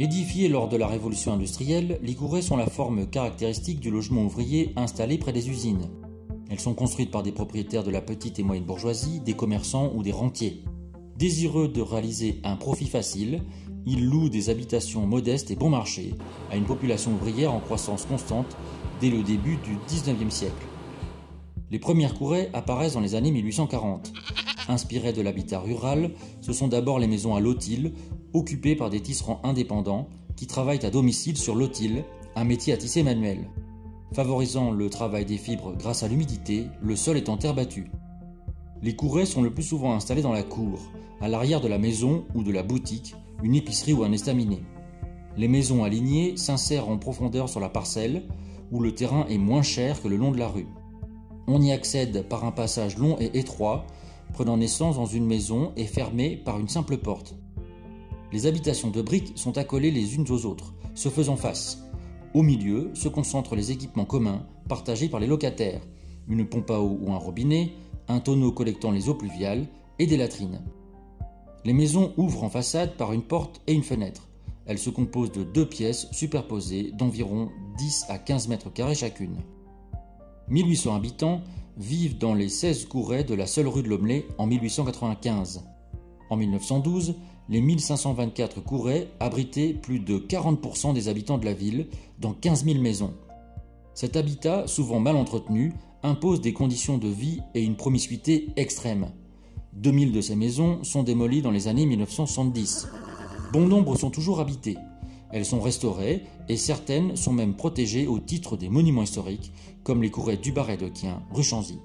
Édifiées lors de la révolution industrielle, les courets sont la forme caractéristique du logement ouvrier installé près des usines. Elles sont construites par des propriétaires de la petite et moyenne bourgeoisie, des commerçants ou des rentiers. Désireux de réaliser un profit facile, ils louent des habitations modestes et bon marché à une population ouvrière en croissance constante dès le début du XIXe siècle. Les premières courets apparaissent dans les années 1840. Inspirées de l'habitat rural, ce sont d'abord les maisons à lotil, occupées par des tisserands indépendants qui travaillent à domicile sur lotil, un métier à tisser manuel, favorisant le travail des fibres grâce à l'humidité, le sol étant terre battue. Les courets sont le plus souvent installés dans la cour, à l'arrière de la maison ou de la boutique, une épicerie ou un estaminet. Les maisons alignées s'insèrent en profondeur sur la parcelle, où le terrain est moins cher que le long de la rue. On y accède par un passage long et étroit, prenant naissance dans une maison et fermé par une simple porte. Les habitations de briques sont accolées les unes aux autres, se faisant face. Au milieu se concentrent les équipements communs partagés par les locataires, une pompe à eau ou un robinet, un tonneau collectant les eaux pluviales et des latrines. Les maisons ouvrent en façade par une porte et une fenêtre. Elles se composent de 2 pièces superposées d'environ 10 à 15 mètres carrés chacune. 1800 habitants vivent dans les 16 courets de la seule rue de l'Homelet en 1895. En 1912, les 1524 courets abritaient plus de 40% des habitants de la ville, dans 15 000 maisons. Cet habitat, souvent mal entretenu, impose des conditions de vie et une promiscuité extrême. 2000 de ces maisons sont démolies dans les années 1970. Bon nombre sont toujours habitées. Elles sont restaurées et certaines sont même protégées au titre des monuments historiques, comme les courets du Barret de Quien, rue Chanzy.